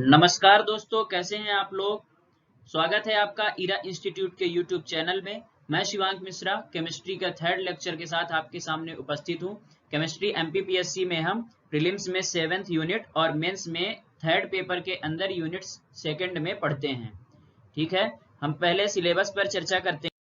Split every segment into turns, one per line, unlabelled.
नमस्कार दोस्तों, कैसे हैं आप लोग। स्वागत है आपका इरा इंस्टीट्यूट के यूट्यूब चैनल में। मैं शिवांक मिश्रा केमिस्ट्री का थर्ड लेक्चर के साथ आपके सामने उपस्थित हूं। केमिस्ट्री एमपीपीएससी में हम प्रीलिम्स में 7th यूनिट और मेंस में थर्ड पेपर के अंदर यूनिट सेकंड में पढ़ते हैं। ठीक है, हम पहले सिलेबस पर चर्चा करते हैं।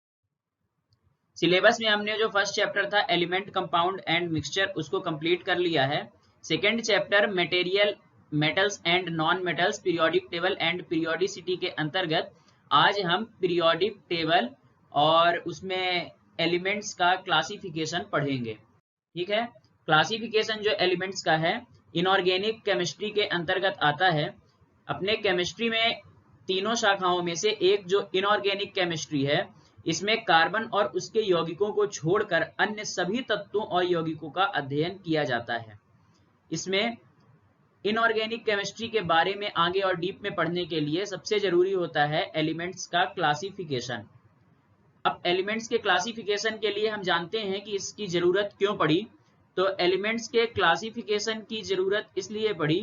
सिलेबस में हमने जो फर्स्ट चैप्टर था एलिमेंट, कंपाउंड एंड मिक्सचर, उसको कंप्लीट कर लिया है। Second chapter material, metals and non metals, periodic table and periodicity के अंतर्गत आज हम पीरियोडिक टेबल और उसमें एलिमेंट्स का क्लासिफिकेशन पढ़ेंगे। ठीक है, क्लासिफिकेशन जो एलिमेंट्स का है इनऑर्गेनिक केमिस्ट्री के अंतर्गत आता है। अपने केमिस्ट्री में तीनों शाखाओं में से एक जो इनऑर्गेनिक केमिस्ट्री है, इसमें कार्बन और उसके यौगिकों को छोड़कर अन्य सभी तत्वों और यौगिकों का अध्ययन किया जाता है। इसमें इनऑर्गेनिक केमिस्ट्री के बारे में आगे और डीप में पढ़ने के लिए सबसे जरूरी होता है एलिमेंट्स का क्लासिफिकेशन। अब एलिमेंट्स के क्लासिफिकेशन के लिए हम जानते हैं कि इसकी जरूरत क्यों पड़ी। तो एलिमेंट्स के क्लासिफिकेशन की जरूरत इसलिए पड़ी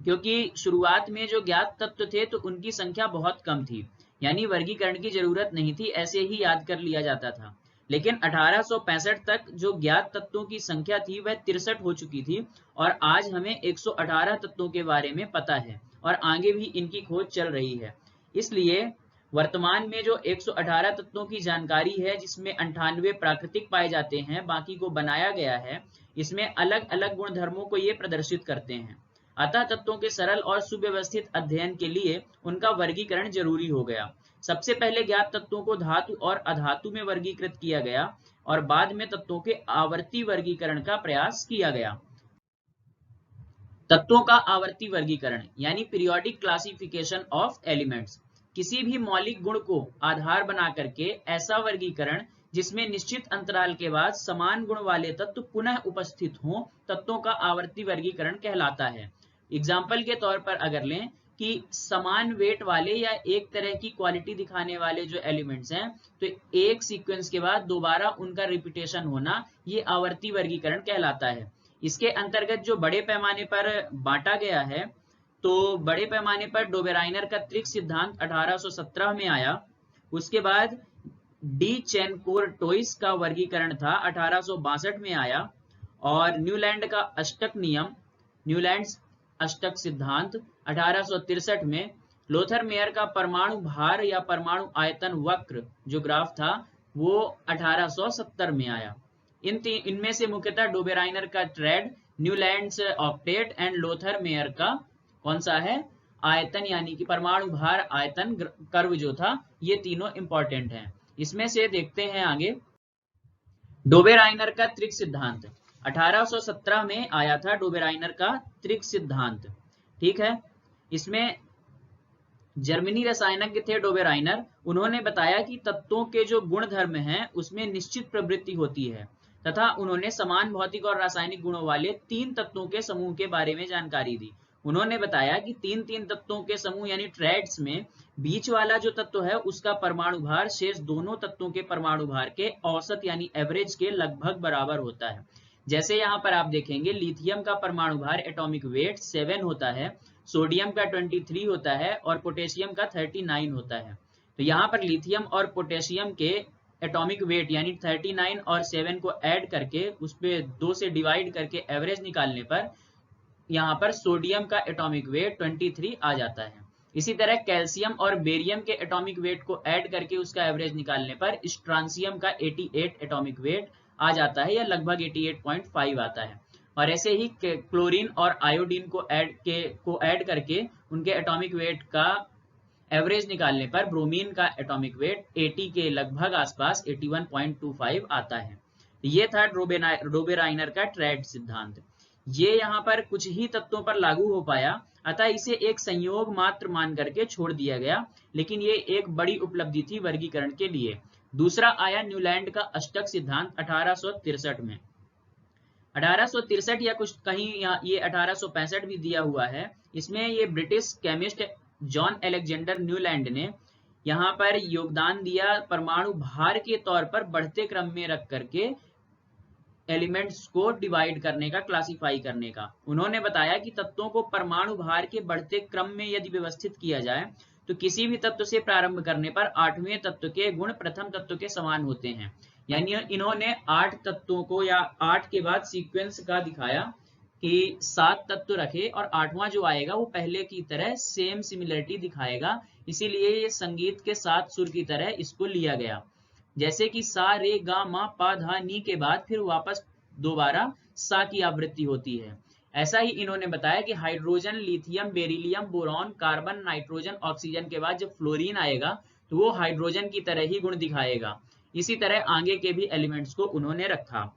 क्योंकि शुरुआत में जो ज्ञात तत्व थे तो उनकी संख्या बहुत कम थी, यानी वर्गीकरण की जरूरत नहीं थी, ऐसे ही याद कर लिया जाता था। लेकिन 1865 तक जो ज्ञात तत्वों की संख्या थी वह 63 हो चुकी थी और आज हमें 118 तत्वों के बारे में पता है और आगे भी इनकी खोज चल रही है। इसलिए वर्तमान में जो 118 तत्वों की जानकारी है, जिसमें 98 प्राकृतिक पाए जाते हैं, बाकी को बनाया गया है, इसमें अलग अलग गुणधर्मों को ये प्रदर्शित करते हैं। अतः तत्वों के सरल और सुव्यवस्थित अध्ययन के लिए उनका वर्गीकरण जरूरी हो गया। सबसे पहले ज्ञात तत्वों को धातु और अधातु में वर्गीकृत किया गया और बाद में तत्वों के आवर्ती वर्गीकरण का प्रयास किया गया। तत्वों का आवर्ती वर्गीकरण यानी पीरियोडिक क्लासिफिकेशन ऑफ एलिमेंट्स। किसी भी मौलिक गुण को आधार बना करके ऐसा वर्गीकरण जिसमें निश्चित अंतराल के बाद समान गुण वाले तत्व पुनः उपस्थित हों, तत्वों का आवर्ती वर्गीकरण कहलाता है। एग्जाम्पल के तौर पर अगर लें कि समान वेट वाले या एक तरह की क्वालिटी दिखाने वाले जो एलिमेंट्स हैं, तो एक सीक्वेंस के बाद दोबारा उनका रिपीटेशन होना, ये आवर्ती वर्गीकरण कहलाता है। इसके अंतर्गत जो बड़े पैमाने पर बांटा गया है, तो बड़े पैमाने पर डोबेराइनर का त्रिक सिद्धांत 1817 में आया। उसके बाद डी चेनकोर-टोइस का वर्गीकरण था 1862 में आया और न्यूलैंड का अष्टक नियम, न्यूलैंड्स अष्टक सिद्धांत 1863 में। लोथर मेयर का परमाणु भार या परमाणु आयतन वक्र जो ग्राफ था वो 1870 में आया। इनमें से मुख्यतः डोबेराइनर का trade, Newlands octet and Lothar Meyer का कौन सा है, आयतन यानी कि परमाणु भार आयतन कर्व जो था, ये तीनों इंपॉर्टेंट हैं। इसमें से देखते हैं आगे डोबेराइनर का त्रिक सिद्धांत 1817 में आया था। डोबेराइनर का त्रिक सिद्धांत, ठीक है। इसमें जर्मनी रसायनज्ञ थे डोबेराइनर। उन्होंने बताया कि तत्वों के जो गुण धर्म हैं उसमें निश्चित प्रवृत्ति होती है तथा उन्होंने समान भौतिक और रासायनिक गुणों वाले 3 तत्वों के समूह के बारे में जानकारी दी। उन्होंने बताया कि 3 तत्वों के समूह यानी ट्रेड्स में बीच वाला जो तत्व है उसका परमाणु भार शेष दोनों तत्वों के परमाणु भार के औसत यानी एवरेज के लगभग बराबर होता है। जैसे यहाँ पर आप देखेंगे लिथियम का परमाणु भार एटॉमिक वेट 7 होता है, सोडियम का 23 होता है और पोटेशियम का 39 होता है। तो यहाँ पर लिथियम और पोटेशियम के एटॉमिक वेट यानी 39 और 7 को ऐड करके उस पे 2 से डिवाइड करके एवरेज निकालने पर यहाँ पर सोडियम का एटॉमिक वेट 23 आ जाता है। इसी तरह कैल्शियम और बेरियम के एटॉमिक वेट को ऐड करके उसका एवरेज निकालने पर स्ट्रांसियम का 88 एटॉमिक वेट आ जाता है या लगभग 88.5 आता है। और ऐसे ही क्लोरीन और आयोडीन को ऐड करके उनके एटॉमिक वेट का एवरेज निकालने पर ब्रोमीन का एटॉमिक वेट 80 के लगभग आसपास 81.25 आता है। ये था डोबेराइनर का ट्रेड सिद्धांत। ये यहाँ पर कुछ ही तत्वों पर लागू हो पाया, अतः इसे एक संयोग मात्र मान करके छोड़ दिया गया, लेकिन ये एक बड़ी उपलब्धि थी वर्गीकरण के लिए। दूसरा आया न्यूलैंड का अष्टक सिद्धांत 1863 में। 1863 या कुछ कहीं ये 1865 भी दिया हुआ है। इसमें ये British chemist John Alexander Newland ने यहाँ पर योगदान दिया परमाणु भार के तौर पर बढ़ते क्रम में रख करके एलिमेंट्स को डिवाइड करने का, क्लासिफाई करने का। उन्होंने बताया कि तत्वों को परमाणु भार के बढ़ते क्रम में यदि व्यवस्थित किया जाए तो किसी भी तत्व से प्रारंभ करने पर 8वें तत्व के गुण प्रथम तत्व के समान होते हैं। यानी इन्होंने 8 तत्वों को, या 8 के बाद सीक्वेंस का दिखाया कि 7 तत्व रखे और 8वां जो आएगा वो पहले की तरह सेम सिमिलरिटी दिखाएगा, इसीलिए ये संगीत के 7 सुर की तरह इसको लिया गया। जैसे कि सा रे गा मा पा धा नी के बाद फिर वापस दोबारा सा की आवृत्ति होती है। ऐसा ही इन्होंने बताया कि hydrogen, lithium, beryllium, boron, carbon, nitrogen, oxygen के बाद जब फ्लोरीन आएगा तो वो हाइड्रोजन की तरह ही गुण दिखाएगा। इसी तरह आगे के भी एलिमेंट्स को उन्होंने रखा।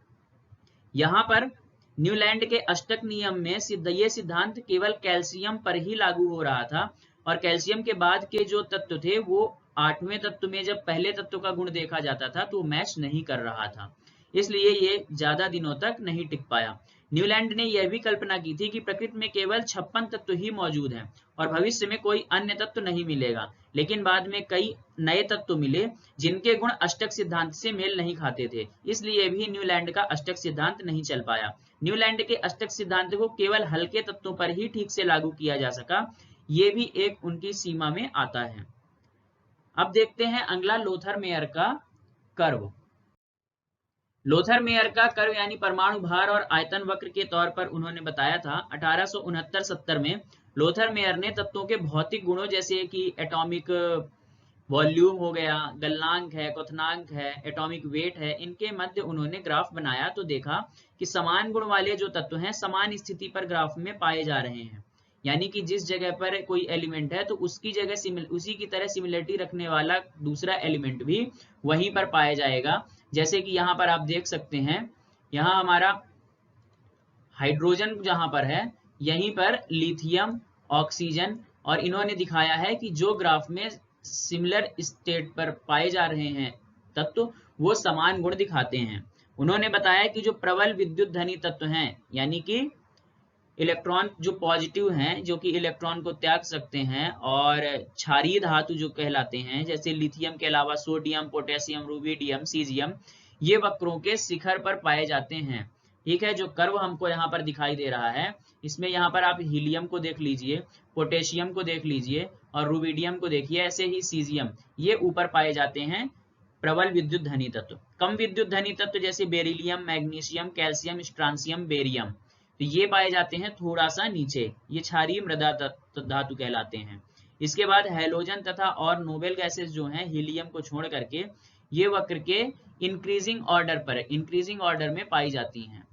यहाँ पर न्यूलैंड के अष्टक नियम में ये सिद्धांत केवल कैल्शियम पर ही लागू हो रहा था, और कैल्शियम के बाद के जो तत्व थे वो 8वें तत्व में जब पहले तत्व का गुण देखा जाता था तो मैच नहीं कर रहा था, इसलिए ये ज्यादा दिनों तक नहीं टिक पाया। न्यूलैंड ने यह भी कल्पना की थी कि प्रकृति में केवल 56 तत्व ही मौजूद हैं और भविष्य में कोई अन्य तत्व नहीं मिलेगा, लेकिन बाद में कई नए तत्व मिले जिनके गुण अष्टक सिद्धांत से मेल नहीं खाते थे, इसलिए भी न्यूलैंड का अष्टक सिद्धांत नहीं चल पाया। न्यूलैंड के अष्टक सिद्धांत को केवल हल्के तत्वों पर ही ठीक से लागू किया जा सका, ये भी एक उनकी सीमा में आता है। अब देखते हैं अगला लोथर मेयर का कर्व। लोथर मेयर का कर्व यानी परमाणु भार और आयतन वक्र के तौर पर उन्होंने बताया था 1869-70 में। लोथर मेयर ने तत्वों के भौतिक गुणों जैसे कि एटॉमिक वॉल्यूम हो गया, गलनांक है, क्वथनांक है, एटॉमिक वेट है, इनके मध्य उन्होंने ग्राफ बनाया तो देखा कि समान गुण वाले जो तत्व हैं समान स्थिति पर ग्राफ में पाए जा रहे हैं। यानी कि जिस जगह पर कोई एलिमेंट है तो उसकी जगह उसी की तरह सिमिलरिटी रखने वाला दूसरा एलिमेंट भी वहीं पर पाया जाएगा। जैसे कि यहाँ पर आप देख सकते हैं, यहाँ हमारा हाइड्रोजन जहां पर है यहीं पर लिथियम, ऑक्सीजन, और इन्होंने दिखाया है कि जो ग्राफ में सिमिलर स्टेट पर पाए जा रहे हैं तत्व वो समान गुण दिखाते हैं। उन्होंने बताया कि जो प्रबल विद्युत धनी तत्व हैं, यानी कि इलेक्ट्रॉन जो पॉजिटिव हैं, जो कि इलेक्ट्रॉन को त्याग सकते हैं, और क्षारीय धातु जो कहलाते हैं जैसे लिथियम के अलावा सोडियम, पोटेशियम, रुबिडियम, सीजियम, ये वक्रों के शिखर पर पाए जाते हैं। ठीक है, जो कर्व हमको यहाँ पर दिखाई दे रहा है इसमें यहाँ पर आप हीलियम को देख लीजिए, पोटेशियम को देख लीजिए और रुबिडियम को देखिए, ऐसे ही सीजियम, ये ऊपर पाए जाते हैं प्रबल विद्युत धनी तत्व। कम विद्युत धनी तत्व जैसे beryllium, magnesium, calcium, strontium, barium, तो ये पाए जाते हैं थोड़ा सा नीचे, ये क्षारीय मृदा धातु कहलाते हैं। इसके बाद हैलोजन तथा और नोबेल गैसेस जो हैं हीलियम को छोड़ करके ये वक्र के इंक्रीजिंग ऑर्डर पर, इंक्रीजिंग ऑर्डर में पाई जाती हैं।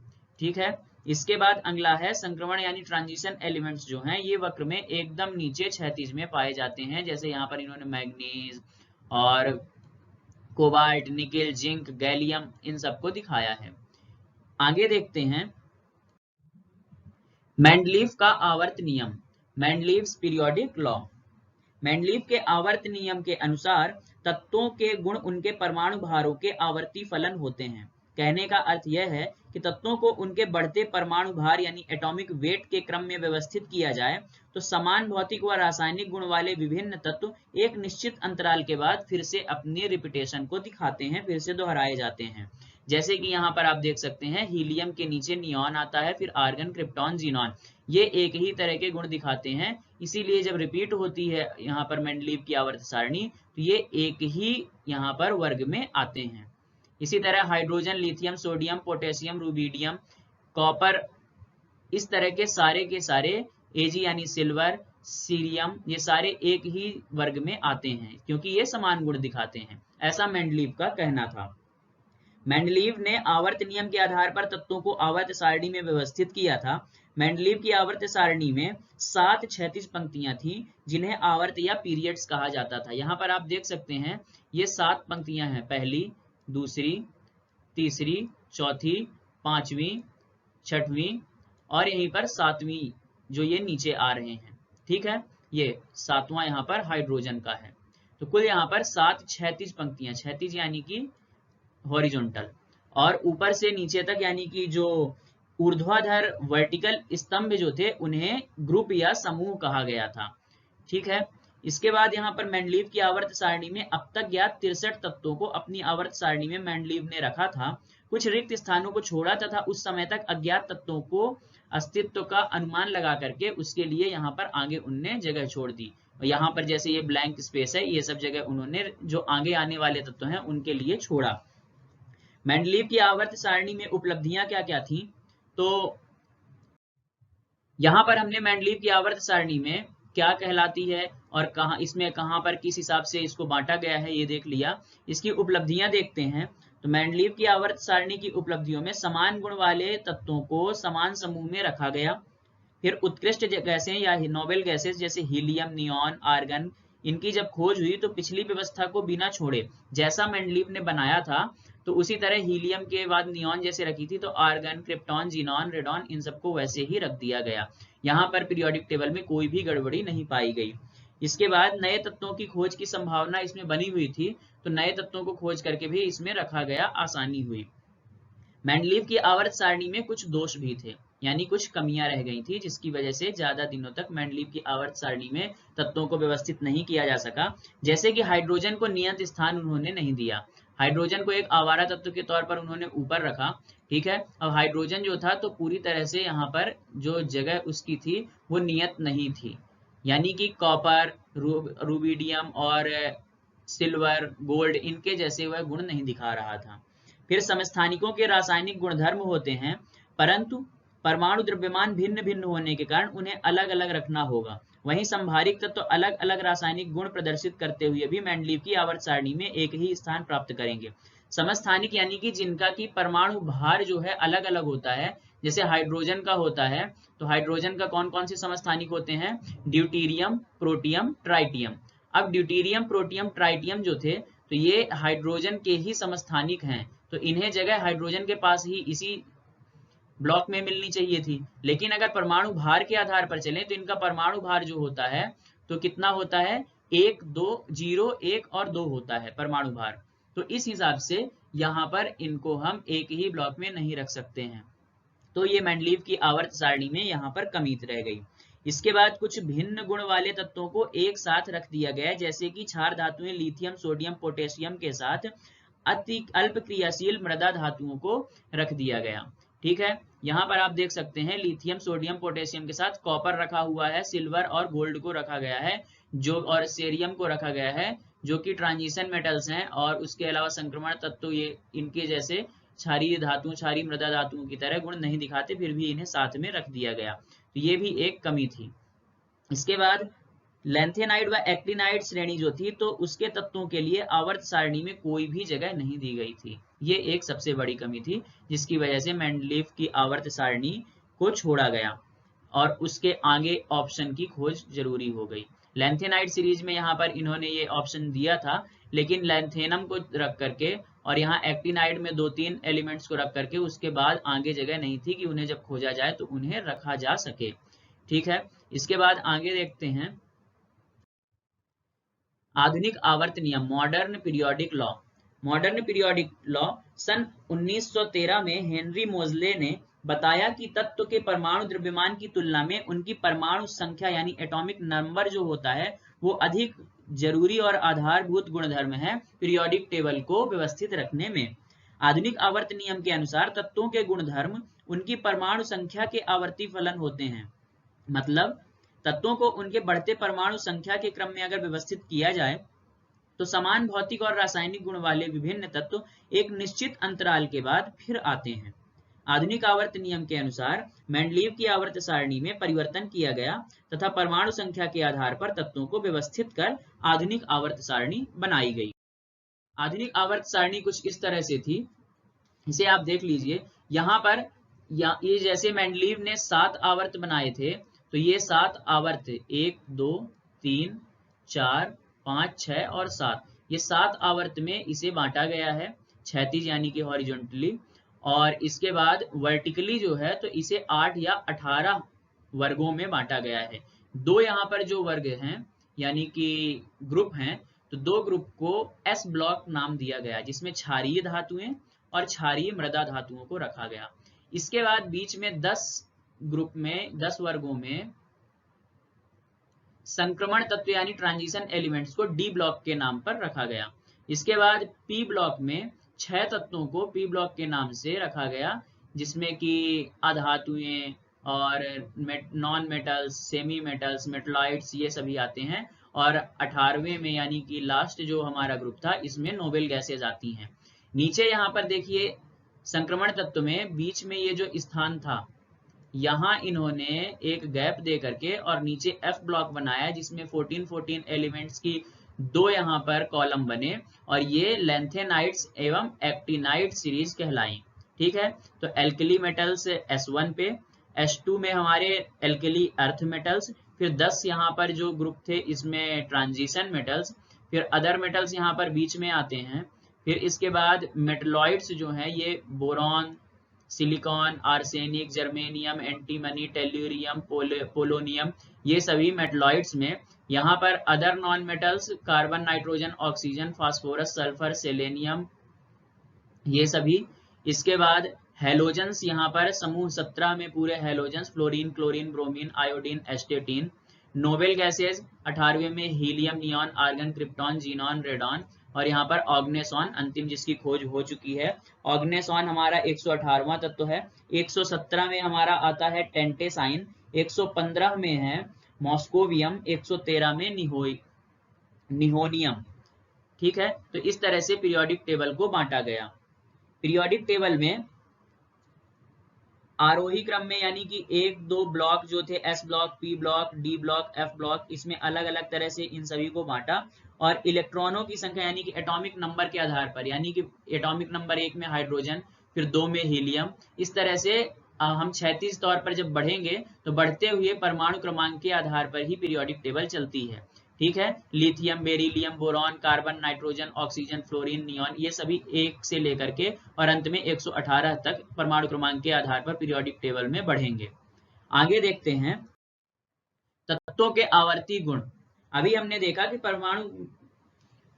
ठीक है, इसके बाद अगला है संक्रमण यानी ट्रांजिशन एलिमेंट्स जो हैं ये वक्र में एकदम नीचे क्षैतिज में पाए जाते हैं। जैसे यहाँ पर इन्होंने मैग्नीज और कोबाल्ट, निकेल, जिंक, गैलियम, इन सबको दिखाया है। आगे देखते हैं मेंडलीव का आवर्त नियम, मेंडलीव्स पीरियोडिक लॉ। मेंडलीव के आवर्त नियम के अनुसार तत्वों के गुण उनके परमाणु भारों के आवर्ती फलन होते हैं। कहने का अर्थ यह है कि तत्वों को उनके बढ़ते परमाणु भार यानी एटॉमिक वेट के क्रम में व्यवस्थित किया जाए तो समान भौतिक व रासायनिक गुण वाले विभिन्न तत्व एक निश्चित अंतराल के बाद फिर से अपनी रिपीटेशन को दिखाते हैं, फिर से दोहराए जाते हैं। जैसे कि यहाँ पर आप देख सकते हैं हीलियम के नीचे नियॉन आता है, फिर आर्गन, क्रिप्टॉन, जीनॉन, ये एक ही तरह के गुण दिखाते हैं। इसीलिए जब रिपीट होती है यहाँ पर मेंडलीव की आवर्त सारणी तो ये एक ही यहाँ पर वर्ग में आते हैं। इसी तरह hydrogen, lithium, sodium, potassium, rubidium, copper, इस तरह के सारे एजी यानी सिल्वर, सीरियम, ये सारे एक ही वर्ग में आते हैं क्योंकि ये समान गुण दिखाते हैं। ऐसा मेंडलीव का कहना था। मेंडलीव ने आवर्त नियम के आधार पर तत्वों को आवर्त सारणी में व्यवस्थित किया था। मेंडलीव की आवर्त सारणी में 7 क्षैतिज पंक्तियां थी जिन्हें आवर्त या पीरियड्स कहा जाता था। यहाँ पर आप देख सकते हैं ये 7 पंक्तियां हैं, पहली, दूसरी, तीसरी, चौथी, पांचवी, छठवीं और यहीं पर 7वीं जो ये नीचे आ रहे हैं। ठीक है, ये 7वां यहाँ पर हाइड्रोजन का है। तो कुल यहाँ पर 7 क्षैतिज पंक्तियां, क्षैतिज यानी कि हॉरिजॉन्टल, और ऊपर से नीचे तक यानी कि जो ऊर्ध्वाधर वर्टिकल स्तंभ जो थे उन्हें ग्रुप या समूह कहा गया था। ठीक है, इसके बाद यहाँ पर मेंडलीव की आवर्त सारणी में अब तक ज्ञात 63 तत्वों को अपनी आवर्त सारणी में मेंडलीव ने रखा था। कुछ रिक्त स्थानों को छोड़ा तथा उस समय तक अज्ञात तत्वों को अस्तित्व का अनुमान लगा करके उसके लिए यहाँ पर आगे उनने जगह छोड़ दी। यहाँ पर जैसे ये ब्लैंक स्पेस है, ये सब जगह उन्होंने जो आगे आने वाले तत्व हैं उनके लिए छोड़ा। मेंडलीव की आवर्त सारणी में उपलब्धियां क्या क्या थी, तो यहाँ पर हमने मेंडलीव की आवर्त सारणी में क्या कहलाती है और कहाँ इसमें कहाँ पर किस हिसाब से इसको बांटा गया है ये देख लिया। इसकी उपलब्धियां देखते हैं। तो मेंडलीव की आवर्त सारणी की उपलब्धियों में समान गुण वाले तत्वों को समान समूह में रखा गया। फिर उत्कृष्ट गैसें या नोबेल गैसेस जैसे हीलियम, नियॉन, आर्गन, इनकी जब खोज हुई तो पिछली व्यवस्था को बिना छोड़े जैसा मेंडलीव ने बनाया था तो उसी तरह हीलियम के बाद नियॉन जैसे रखी थी तो आर्गन, क्रिप्टॉन, जीनॉन, रेडॉन इन सबको वैसे ही रख दिया गया। यहाँ पर पीरियोडिक टेबल में कोई भी गड़बड़ी नहीं पाई गई। इसके बाद नए तत्वों की खोज की संभावना इसमें बनी हुई थी तो नए तत्वों को खोज करके भी इसमें रखा गया, आसानी हुई। मेंडलीव की आवर्त सारणी में कुछ दोष भी थे, यानी कुछ कमियां रह गई थी जिसकी वजह से ज्यादा दिनों तक मेंडलीव की आवर्त सारणी में तत्वों को व्यवस्थित नहीं किया जा सका। जैसे कि हाइड्रोजन को नियत स्थान उन्होंने नहीं दिया। हाइड्रोजन को एक आवारा तत्व के तौर पर उन्होंने ऊपर रखा, ठीक है। अब हाइड्रोजन जो था तो पूरी तरह से यहाँ पर जो जगह उसकी थी वो नियत नहीं थी, यानी कि कॉपर, रूबिडियम और सिल्वर, गोल्ड इनके जैसे वह गुण नहीं दिखा रहा था। फिर समस्थानिकों के रासायनिक गुणधर्म होते हैं, परंतु परमाणु द्रव्यमान भिन्न भिन्न होने के कारण उन्हें अलग अलग रखना होगा। वहीं संभारिक तत्व तो अलग अलग रासायनिक गुण प्रदर्शित करते हुए भी मेंडलीव की आवर्त सारणी में एक ही स्थान प्राप्त करेंगे। समस्थानिक यानी कि जिनका की परमाणु भार जो है अलग अलग होता है, जैसे हाइड्रोजन का होता है तो हाइड्रोजन का कौन कौन से समस्थानिक होते हैं, ड्यूटीरियम, प्रोटियम, ट्राइटियम। अब ड्यूटीरियम, प्रोटियम, ट्राइटियम जो थे तो ये हाइड्रोजन के ही समस्थानिक हैं, तो इन्हें जगह हाइड्रोजन के पास ही इसी ब्लॉक में मिलनी चाहिए थी। लेकिन अगर परमाणु भार के आधार पर चलें तो इनका परमाणु भार जो होता है तो कितना होता है, 1, 2, 0, 1 और 2 होता है परमाणु भार। तो इस हिसाब से यहाँ पर इनको हम एक ही ब्लॉक में नहीं रख सकते हैं। तो ये मेंडलीव की आवर्त सारणी में यहाँ पर कमी रह गई। इसके बाद कुछ भिन्न गुण वाले तत्वों को एक साथ रख दिया गया, जैसे कि क्षार धातुएं लिथियम, सोडियम, पोटेशियम के साथ अति अल्प क्रियाशील मृदा धातुओं को रख दिया गया, ठीक है। यहाँ पर आप देख सकते हैं लिथियम, सोडियम, पोटेशियम के साथ कॉपर रखा हुआ है, सिल्वर और गोल्ड को रखा गया है, जो और सेरियम को रखा गया है जो कि ट्रांजिशन मेटल्स हैं, और उसके अलावा संक्रमण तत्व ये इनके जैसे क्षारीय धातु, क्षारीय मृदा धातुओं की तरह गुण नहीं दिखाते, फिर भी इन्हें साथ में रख दिया गया, तो ये भी एक कमी थी। इसके बाद लैंथेनाइड व एक्टिनाइड श्रेणी जो थी तो उसके तत्वों के लिए आवर्त सारणी में कोई भी जगह नहीं दी गई थी। ये एक सबसे बड़ी कमी थी जिसकी वजह से मेंडलीव की आवर्त सारणी को छोड़ा गया और उसके आगे ऑप्शन की खोज जरूरी हो गई। लैंथेनाइड सीरीज में यहाँ पर इन्होंने ये ऑप्शन दिया था, लेकिन लैंथेनम को रख करके और यहाँ एक्टिनाइड में 2-3 एलिमेंट्स को रख करके उसके बाद आगे जगह नहीं थी कि उन्हें जब खोजा जाए तो उन्हें रखा जा सके, ठीक है। इसके बाद आगे देखते हैं आधुनिक आवर्त नियम, modern periodic law. Modern periodic law सन 1913 में हेनरी मोजले ने बताया कि तत्व के परमाणु द्रव्यमान की तुलना में उनकी परमाणु संख्या यानी एटॉमिक नंबर जो होता है वो अधिक जरूरी और आधारभूत गुणधर्म है पीरियोडिक टेबल को व्यवस्थित रखने में। आधुनिक आवर्त नियम के अनुसार तत्वों के गुणधर्म उनकी परमाणु संख्या के आवर्ती फलन होते हैं। मतलब तत्वों को उनके बढ़ते परमाणु संख्या के क्रम में अगर व्यवस्थित किया जाए तो समान भौतिक और रासायनिक गुण वाले विभिन्न तत्व एक निश्चित अंतराल के बाद फिर आते हैं। आधुनिक आवर्त नियम के अनुसार मेंडलीव की आवर्त सारणी में परिवर्तन किया गया तथा परमाणु संख्या के आधार पर तत्वों को व्यवस्थित कर आधुनिक आवर्त सारणी बनाई गई। आधुनिक आवर्त सारणी कुछ इस तरह से थी, इसे आप देख लीजिए। यहाँ पर ये जैसे मेंडलीव ने 7 आवर्त बनाए थे तो ये 7 आवर्त 1, 2, 3, 4, 5, 6 और 7, ये 7 आवर्त में इसे बांटा गया है, क्षैतिज यानी कि हॉरिजॉन्टली, और इसके बाद वर्टिकली जो है तो इसे 8 या 18 वर्गों में बांटा गया है। 2 यहाँ पर जो वर्ग हैं यानी कि ग्रुप हैं तो 2 ग्रुप को एस ब्लॉक नाम दिया गया जिसमें क्षारीय धातुएं और क्षारीय मृदा धातुओं को रखा गया। इसके बाद बीच में 10 ग्रुप में 10 वर्गों में संक्रमण तत्व यानी ट्रांजिशन एलिमेंट्स को डी ब्लॉक के नाम पर रखा गया। इसके बाद पी ब्लॉक में 6 तत्वों को पी ब्लॉक के नाम से रखा गया, जिसमें कि अधातुएं और non metals, semi metals, metalloids, ये सभी आते हैं। और 18वें में यानी कि लास्ट जो हमारा ग्रुप था, इसमें नोबेल गैसेज आती हैं। नीचे यहाँ पर देखिए संक्रमण तत्व में बीच में ये जो स्थान था, यहाँ इन्होंने एक गैप दे करके और नीचे एफ ब्लॉक बनाया, जिसमें 14 एलिमेंट्स की 2 यहाँ पर कॉलम बने और ये लैंथेनाइड्स एवं एक्टिनाइड सीरीज कहलाई। ठीक है, तो एल्कली मेटल्स S1 पे, S2 में हमारे एल्कली अर्थ मेटल्स, फिर 10 यहाँ पर जो ग्रुप थे इसमें ट्रांजिशन मेटल्स, फिर अदर मेटल्स यहाँ पर बीच में आते हैं। फिर इसके बाद मेटलॉइड्स जो हैं ये boron, silicon, arsenic, germanium, antimony, tellurium, polonium, ये सभी मेटलॉइड्स में। यहाँ पर other non metals carbon, nitrogen, oxygen, phosphorus, sulphur, selenium, ये सभी। इसके बाद हेलोजन्स यहाँ पर समूह 17 में पूरे halogens, fluorine, chlorine, bromine, iodine, astatine. Noble gases 18वें में helium, neon, argon, krypton, xenon, radon. और यहाँ पर ऑग्नेसॉन अंतिम, जिसकी खोज हो चुकी है। ऑग्नेसॉन हमारा 118वां तत्व है। 117 में हमारा आता है टेंटेसाइन, 115 में है मॉस्कोवियम, 113 में निहोनियम। ठीक है, तो इस तरह से पीरियोडिक टेबल को बांटा गया। पीरियोडिक टेबल में आरोही क्रम में यानी कि 1-2 ब्लॉक जो थे, S block, P block, D block, F block, इसमें अलग अलग तरह से इन सभी को बांटा। और इलेक्ट्रॉनों की संख्या यानी कि एटॉमिक नंबर के आधार पर, यानी कि एटॉमिक नंबर 1 में हाइड्रोजन, फिर 2 में हीलियम, इस तरह से हम क्षैतिज तौर पर जब बढ़ेंगे तो बढ़ते हुए परमाणु क्रमांक के आधार पर ही पीरियोडिक टेबल चलती है। ठीक है, lithium, beryllium, boron, carbon, nitrogen, oxygen, fluorine, neon, ये सभी 1 से लेकर के और अंत में 118 तक परमाणु क्रमांक के आधार पर पीरियोडिक टेबल में बढ़ेंगे। आगे देखते हैं तत्वों के आवर्ती गुण। अभी हमने देखा कि परमाणु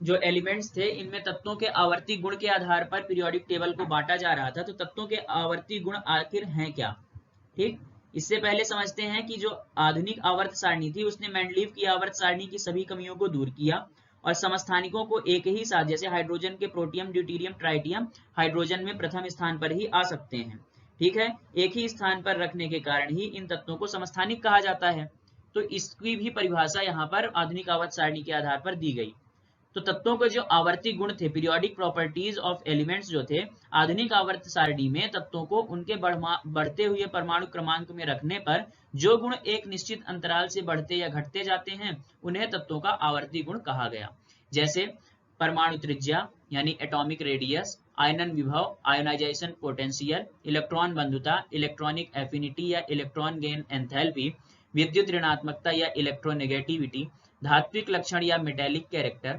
जो एलिमेंट्स थे इनमें तत्वों के आवर्ती गुण के आधार पर पीरियोडिक टेबल को बांटा जा रहा था। तो तत्वों के आवर्ती गुण आखिर हैं क्या? ठीक, इससे पहले समझते हैं कि जो आधुनिक आवर्त सारणी थी उसने मेंडलीव की आवर्त सारणी की सभी कमियों को दूर किया और समस्थानिकों को एक ही साथ, जैसे हाइड्रोजन के प्रोटियम, ड्यूटेरियम, ट्राइटियम हाइड्रोजन में प्रथम स्थान पर ही आ सकते हैं। ठीक है, एक ही स्थान पर रखने के कारण ही इन तत्वों को समस्थानिक कहा जाता है। तो इसकी भी परिभाषा यहाँ पर आधुनिक आवर्त सारणी के आधार पर दी गई। तो तत्वों के जो आवर्ती गुण थे, पीरियोडिक प्रॉपर्टीज ऑफ एलिमेंट्स जो थे, आधुनिक आवर्त सारणी में तत्वों को उनके बढ़ते हुए परमाणु क्रमांक में रखने पर जो गुण एक निश्चित अंतराल से बढ़ते या घटते जाते हैं उन्हें तत्वों का आवर्ती गुण कहा गया। जैसे परमाणु त्रिज्या यानी एटॉमिक रेडियस, आयनन विभव, आयोनाइजेशन पोटेंशियल, इलेक्ट्रॉन बंधुता, इलेक्ट्रॉनिक एफिनिटी या इलेक्ट्रॉन गेन एंथैल्पी, विद्युत ऋणात्मकता या इलेक्ट्रोनेगेटिविटी, धात्विक लक्षण या मेटेलिक कैरेक्टर,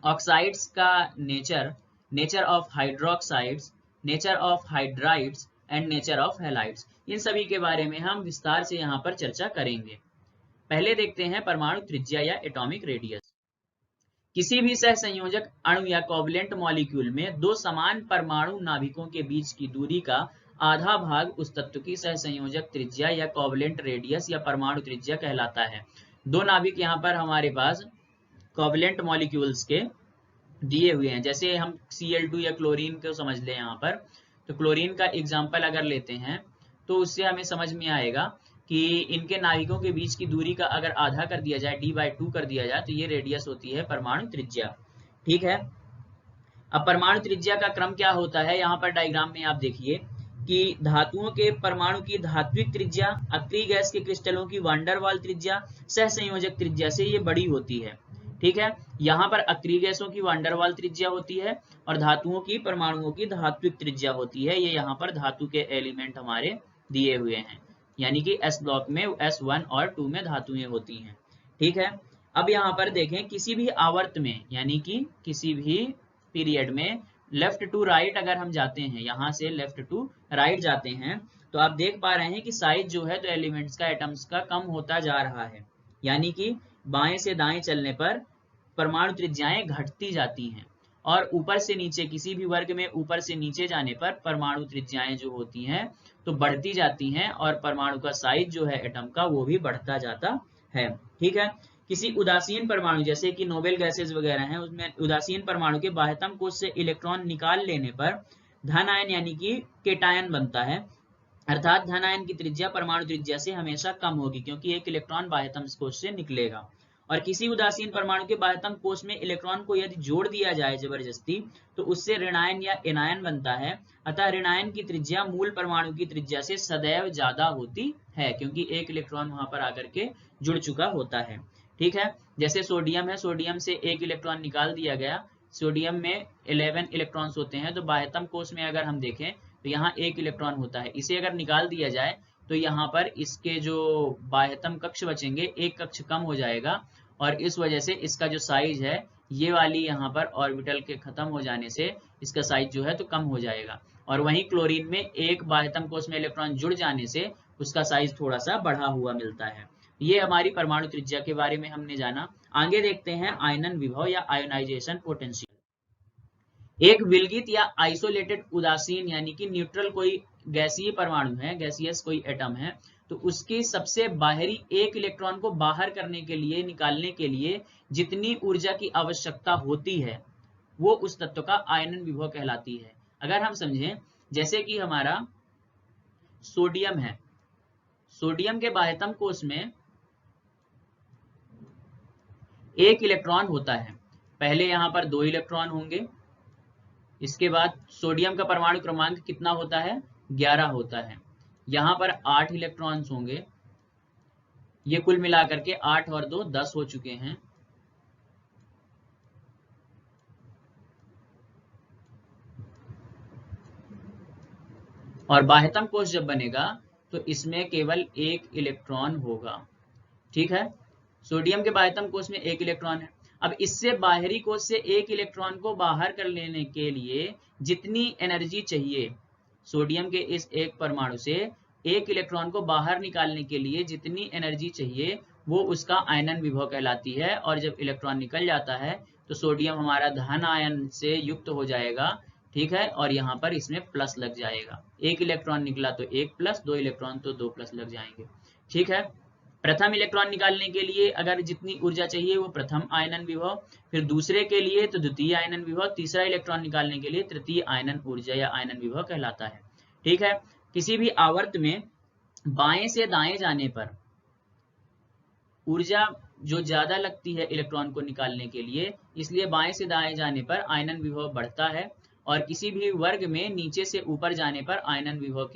ऑक्साइड्स का nature of hydroxides, nature of hydrides and nature of halides, इन सभी के बारे में हम विस्तार से यहाँ पर चर्चा करेंगे। पहले देखते हैं परमाणु त्रिज्या या एटॉमिक रेडियस। किसी भी सहसंयोजक अणु या कोवलेंट मॉलिक्यूल में 2 समान परमाणु नाभिकों के बीच की दूरी का आधा भाग उस तत्व की सहसंयोजक त्रिज्या या कोवलेंट रेडियस या परमाणु त्रिज्या कहलाता है। 2 नाभिक यहाँ पर हमारे पास कोवलेंट मॉलिक्यूल्स के दिए हुए हैं। जैसे हम Cl2 या क्लोरीन को समझ लें यहाँ पर, तो क्लोरीन का एग्जाम्पल अगर लेते हैं तो उससे हमें समझ में आएगा कि इनके नाभिकों के बीच की दूरी का अगर आधा कर दिया जाए, d/2 कर दिया जाए, तो ये रेडियस होती है परमाणु त्रिज्या। ठीक है, अब परमाणु त्रिज्या का क्रम क्या होता है, यहाँ पर डायग्राम में आप देखिए कि धातुओं के परमाणु की धात्विक त्रिज्या अक्रिय गैस के क्रिस्टलों की वांडर वाल त्रिज्या सहसंयोजक त्रिज्या से ये बड़ी होती है। ठीक है, यहाँ पर अक्रिय गैसों की वांडर वाल त्रिज्या होती है और धातुओं की परमाणुओं की धात्विक त्रिज्या होती है। ये यहाँ पर धातु के एलिमेंट हमारे दिए हुए हैं, यानी कि S ब्लॉक में S1 और 2 में धातुएं होती हैं। ठीक है, अब यहाँ पर देखें किसी भी आवर्त में यानी कि किसी भी पीरियड में लेफ्ट टू राइट अगर हम जाते हैं, यहाँ से लेफ्ट टू राइट जाते हैं, तो आप देख पा रहे हैं कि साइज जो है तो एलिमेंट्स का, एटम्स का कम होता जा रहा है। यानी कि बाएं से दाएं चलने पर परमाणु त्रिज्याएं घटती जाती हैं और ऊपर से नीचे किसी भी वर्ग में ऊपर से नीचे जाने पर परमाणु त्रिज्याएं जो होती हैं तो बढ़ती जाती हैं और परमाणु का साइज जो है एटम का वो भी बढ़ता जाता है। ठीक है, किसी उदासीन परमाणु जैसे कि नोबेल गैसेस वगैरह हैं उसमें उदासीन परमाणु के बाह्यतम कोश से इलेक्ट्रॉन निकाल लेने पर धन आयन यानी कि केटायन बनता है, अर्थात धन आयन की त्रिज्या परमाणु त्रिज्या से हमेशा कम होगी क्योंकि एक इलेक्ट्रॉन बाह्यतम कोश से निकलेगा। और किसी उदासीन परमाणु के बाह्यतम कोश में इलेक्ट्रॉन को यदि जोड़ दिया जाए जबरदस्ती तो उससे ऋणायन या एनायन बनता है, अतः ऋणायन की त्रिज्या मूल परमाणु की त्रिज्या से सदैव ज्यादा होती है क्योंकि एक इलेक्ट्रॉन वहां पर आकर के जुड़ चुका होता है। ठीक है, जैसे सोडियम है, सोडियम से एक इलेक्ट्रॉन निकाल दिया गया, सोडियम में 11 इलेक्ट्रॉन्स होते हैं, तो बाह्यतम कोश में अगर हम देखें तो यहाँ एक इलेक्ट्रॉन होता है, इसे अगर निकाल दिया जाए तो यहाँ पर इसके जो बाह्यतम कक्ष बचेंगे एक कक्ष कम हो जाएगा और इस वजह से इसका जो साइज है ये वाली यहाँ पर ऑर्बिटल के खत्म हो जाने से इसका साइज जो है तो कम हो जाएगा। और वहीं क्लोरीन में एक बाह्यतम कोश में इलेक्ट्रॉन जुड़ जाने से उसका साइज थोड़ा सा बढ़ा हुआ मिलता है। ये हमारी परमाणु त्रिज्या के बारे में हमने जाना। आगे देखते हैं आयनन विभव या आयोनाइजेशन पोटेंशियल। एक विलगित या आइसोलेटेड उदासीन यानी कि न्यूट्रल कोई गैसीय परमाणु है, गैसियस कोई एटम है, तो उसकी सबसे बाहरी एक इलेक्ट्रॉन को बाहर करने के लिए निकालने के लिए जितनी ऊर्जा की आवश्यकता होती है वो उस तत्व का आयनन विभव कहलाती है। अगर हम समझें जैसे कि हमारा सोडियम है, सोडियम के बाह्यतम कोश में एक इलेक्ट्रॉन होता है, पहले यहाँ पर 2 इलेक्ट्रॉन होंगे, इसके बाद सोडियम का परमाणु क्रमांक कितना होता है 11 होता है, यहाँ पर 8 इलेक्ट्रॉन्स होंगे, ये कुल मिलाकर के 8 और 2 10 हो चुके हैं। और बाह्यतम कोश जब बनेगा तो इसमें केवल एक इलेक्ट्रॉन होगा। ठीक है, सोडियम के बाह्यतम कोश में एक इलेक्ट्रॉन है। अब इससे बाहरी कोश से एक इलेक्ट्रॉन को बाहर कर लेने के लिए जितनी एनर्जी चाहिए, सोडियम के इस एक परमाणु से एक इलेक्ट्रॉन को बाहर निकालने के लिए जितनी एनर्जी चाहिए वो उसका आयनन विभव कहलाती है। और जब इलेक्ट्रॉन निकल जाता है तो सोडियम हमारा धन आयन से युक्त हो जाएगा। ठीक है, और यहाँ पर इसमें प्लस लग जाएगा, एक इलेक्ट्रॉन निकला तो एक प्लस, 2 इलेक्ट्रॉन तो 2 प्लस लग जाएंगे। ठीक है, प्रथम इलेक्ट्रॉन निकालने के लिए अगर जितनी ऊर्जा चाहिए वो प्रथम आयनन विभव, फिर दूसरे के लिए तो द्वितीय आयनन विभव, तीसरा इलेक्ट्रॉन निकालने के लिए तृतीय आयनन ऊर्जा या आयनन विभव कहलाता है। ठीक है, किसी भी आवर्त में बाएं से दाएं जाने पर ऊर्जा जो ज्यादा लगती है इलेक्ट्रॉन को निकालने के लिए, इसलिए बाएं से दाएं जाने पर आयनन विभव बढ़ता है। और किसी भी वर्ग में नीचे से ऊपर जाने पर आयनन विभव